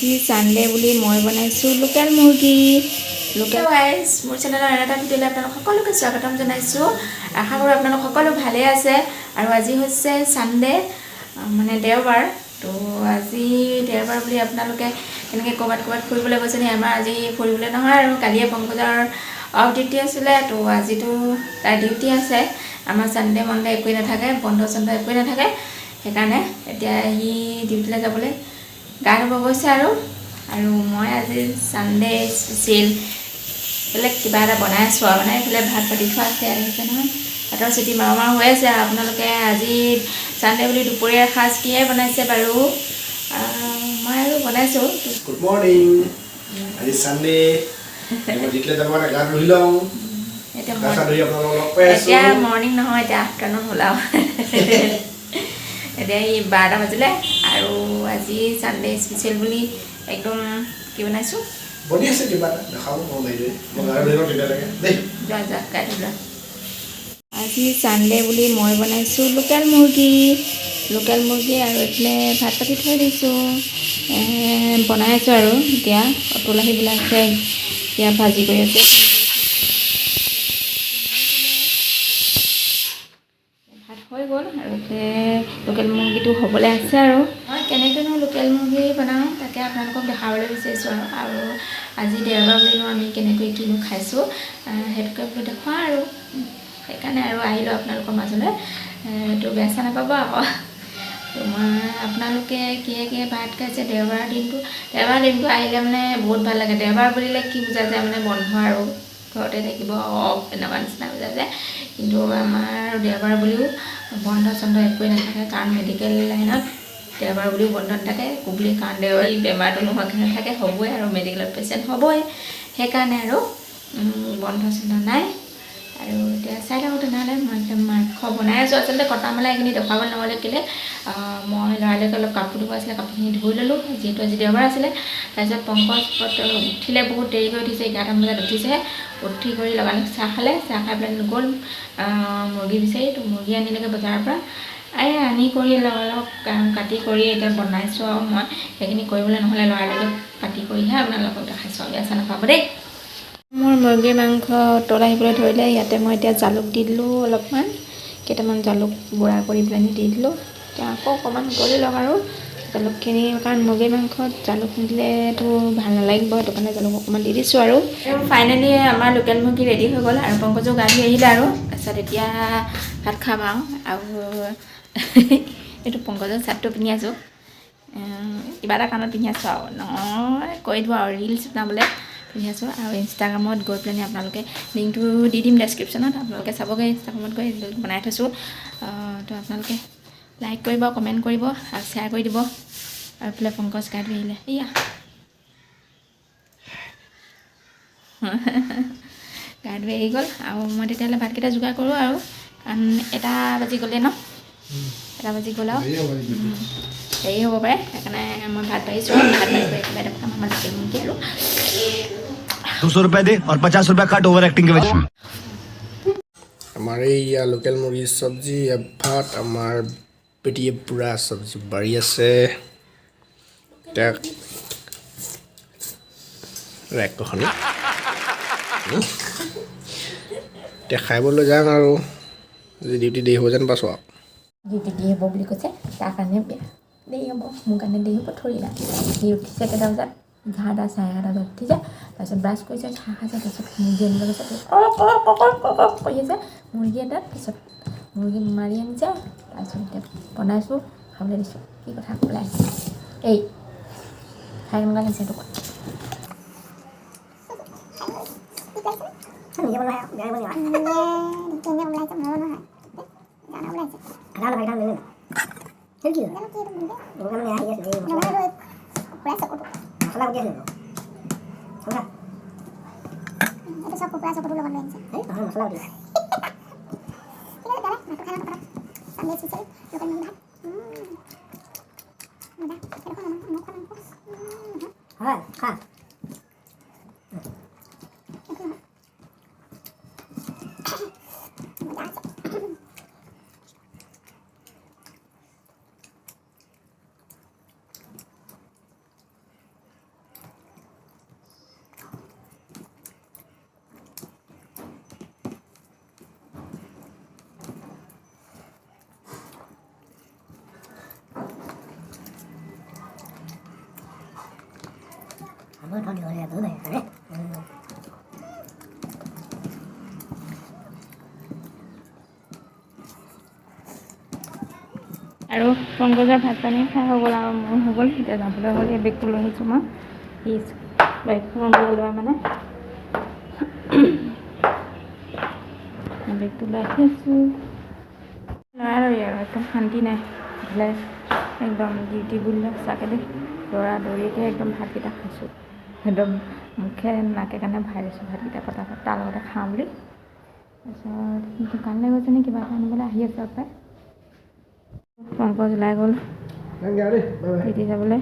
আজি সানডে বুলি মই বনাইছোঁ লোকেল মুৰ্গী। লোকেল গাইজ মোৰ চেনেলৰ এটা ভিডিঅ'লৈ আপোনালোক সকলোকে স্বাগতম জনাইছোঁ। আশা কৰোঁ আপোনালোক সকলো ভালে আছে। আৰু আজি হৈছে সানডে মানে দেওবাৰ। তো আজি দেওবাৰ বুলি আপোনালোকে এনেকৈ ক'ৰবাত ফুৰিবলৈ গৈছে নি? আমাৰ আজি ফুৰিবলৈ নহয় আৰু কালিয়ে পংকজৰ অফ ডিউটি আছিলে। তো আজিতো তাৰ ডিউটি আছে। আমাৰ সানডে মনডে একোৱেই নাথাকে, বন্ধ চন্ধ একোৱেই নাথাকে। সেইকাৰণে এতিয়া সি ডিউটিলৈ যাবলৈ গা ধুব গৈছে। আৰু মই আজি সানডে স্পেচিয়েল বেলেগ কিবা এটা বনাই আছোঁ আৰু মানে এইফালে ভাত পাতি থোৱা আছে আহিছে নহয়, ভাতৰ চিটি মাৰো হৈ আছে। আপোনালোকে আজি সানডে বুলি দুপৰীয়াৰ সাজ কিহে বনাইছে বাৰু? মই আৰু বনাইছোঁ। Good morning. আজি সানডে ডিউটিলৈ যাব কাৰণে গা ধুই লওঁ। এতিয়া মৰ্ণিং নহয়, এতিয়া আফটাৰনুন হ'ল আৰু এতিয়া এই 12টা বাজিলে। আৰু আজি সানডে স্পেচিয়েল বুলি একদম কি বনাইছোঁ বনি আছে কিবা এটা দেখাব মই যোৱা গাই ধুলা। আজি সানডে বুলি মই বনাইছোঁ লোকেল মুৰ্গী আৰু এইফালে ভাত পাতি থৈ দিছোঁ। বনাই আছোঁ আৰু এতিয়া অতুল আহিবিলাক আছে, এতিয়া ভাজি কৰি আছে। ভাত হৈ গ'ল আৰু লোকেল মুৰ্গীটো হ'বলৈ আছে। আৰু মই কেনেকৈনো লোকেল মুৰ্গী বনাওঁ তাকে আপোনালোকক দেখাবলৈ বিচাৰিছোঁ। আৰু আজি দেওবাৰ বুলিনো আমি কেনেকৈ কিনো খাইছোঁ সেইটোকে বোলো দেখুৱাওঁ। আৰু সেইকাৰণে আৰু আহিলোঁ আপোনালোকৰ মাজলৈ। তো বেয়া চেয়া নাপাব আকৌ। তো মই আপোনালোকে কিহে ভাত খাইছে দেওবাৰ দিনটো আহিলে মানে বহুত ভাল লাগে। দেওবাৰ বুলিলে কি বুজা যায় মানে বন্ধ আৰু ঘৰতে থাকিব অফ এনেকুৱা নিচিনা বুজা যায়। কিন্তু আমাৰ দেওবাৰ বুলিও বন্ধ চন্ধ একোৱেই নাথাকে, কাৰণ মেডিকেল লাইনত দেওবাৰ বুলিও বন্ধ নাথাকে। বুলি কাৰণ দেওবাৰ বেমাৰটো নোহোৱাকৈ নাথাকে, হ'বই আৰু মেডিকেলত পেচেণ্ট হ'বই। সেইকাৰণে আৰু বন্ধ চন্ধ নাই। আৰু এতিয়া চাই থাকোঁ তেনেহ'লে মই মাংস বনাই আছোঁ। আচলতে কটা মেলা এইখিনি দেখুৱাব নহ'লে কেলৈ মই লৰালৰিকৈ অলপ কাপোৰ ধুব আছিলে, কাপোৰখিনি ধুই ল'লোঁ যিহেতু আজি দেওবাৰ আছিলে। তাৰপিছত পংকজ উঠিলে বহুত দেৰিকৈ উঠিছে, 11টা বজাত উঠিছেহে। উঠি কৰি লগালগ চাহ খালে, চাহ খাই পেলাই গ'ল মুৰ্গী বিচাৰি। তো মুৰ্গী আনিলেগৈ বজাৰৰ পৰা। আনি কৰি লগালগ কাটি কৰি এতিয়া বনাইছোঁ। আৰু মই সেইখিনি কৰিবলৈ নহ'লে লৰালৰিকৈ কাটি কৰিহে আপোনালোকক দেখাইছোঁ। বেয়া চেয়া নাপাব দেই। মোৰ মুৰ্গীৰ মাংস উতল আহিবলৈ ধৰিলে। ইয়াতে মই এতিয়া জালুক দি দিলোঁ অলপমান, কেইটামান জালুক গুড়া কৰি পেলাই দি দিলোঁ। এতিয়া আকৌ অকণমান উতলি লওক আৰু জালুকখিনি, কাৰণ মুৰ্গীৰ মাংসত জালুক নিদিলেতো ভাল নালাগিব, সেইটো কাৰণে জালুক অকণমান দি দিছোঁ। আৰু ফাইনেলি আমাৰ লোকেল মুৰ্গী ৰেডি হৈ গ'ল। আৰু পংকজো গা ধুই আহিলে। আৰু তাৰপিছত এতিয়া ভাত খাম আৰু এইটো পংকজৰ চাৰ্টটো পিন্ধি আছোঁ, কিবা এটা কাৰণত পিন্ধি আছোঁ আৰু নহয় কৈ দিওঁ আৰু ৰিলচ বনাবলৈ পিন্ধি আছোঁ। আৰু ইনষ্টাগ্ৰামত গৈ পেলাই আপোনালোকে লিংকটো দি দিম ডেছক্ৰিপশ্যনত, আপোনালোকে চাবগৈ। ইনষ্টাগ্ৰামত গৈ বনাই থৈছোঁ। তো আপোনালোকে লাইক কৰিব, কমেণ্ট কৰিব আৰু শ্বেয়াৰ কৰি দিব। আৰু এইফালে পংকজ গা ধুই আহিলে, এয়া গা ধুই আহি গ'ল। আৰু মই তেতিয়াহ'লে ভাতকেইটা যোগাৰ কৰোঁ আৰু, কাৰণ 1 বাজি গ'লে ন, 1 বাজি গ'ল আৰু দেৰি হ'ব পাৰে। সেইকাৰণে মই ভাত বাঢ়িছোঁ। ভাত বাঢ়ি কৰি কিবা এটা খাম আমাৰ লোকেল মুৰ্গী। আৰু 200 रुपए दे और 50 रुपए काट ओवर एक्टिंग के वजह। আমাৰ এইয়া লোকেল মুৰ্গীৰ চব্জি, ভাত, আমাৰ পেটিয়ে পূৰা চব্জি বাঢ়ি আছে। এতিয়া এতিয়া খাইবলৈ যাওঁ আৰু ডিউটি দেৰি হ'ব যেন পাইছোঁ আৰু। ডিউটি দেৰি হ'ব বুলি কৈছে, তাৰ কাৰণে দেৰি হ'ব, মোৰ কাৰণে দেৰি হ'ব থৰি না। সি উঠিছে কেইটা বজাত? 11টা, 11:30 বজাত উঠিছে। তাৰপিছত ব্ৰাছ কৰিছে, চাহ খাইছে। তাৰপিছত মুৰ্গী আনিব গৈছে, কৰি আছে মুৰ্গী এটাত। তাৰপিছত মুৰ্গী মাৰি আনিছে। তাৰপিছত এতিয়া বনাইছোঁ, খাবলৈ দিছোঁ। কি কথা ক'বলৈ আহিছে এই খাই কেনেকুৱা লাগিছে সেইটো কথা? আৰু পংকজৰ ভাত পানী খাই হৈ গ'ল আৰু মোৰ হৈ গ'ল এতিয়া যাবলৈ হ'ল এই বেগটো লৈ আহিছোঁ মই এই বাইকখন লোৱা মানে বেগটো লৈ আহি আছোঁ ল'ৰা আৰু একদম শান্তি নাই বোলে একদম ডিউটি বুলিলে সঁচাকৈ দেই দৌৰা দৌৰিকে একদম ভাতকেইটা খাইছোঁ একদম মুখে নাকে কাৰণে ভৰাই দিছোঁ ভাতকেইটা পটাপট তাৰ লগতে খাওঁ বুলি তাৰপিছত দোকানলৈ গৈছে নে কিবা এটা আনিবলৈ আহি আছে প্ৰায় পংকজ ওলাই গ'ল ডিউটি যাবলৈ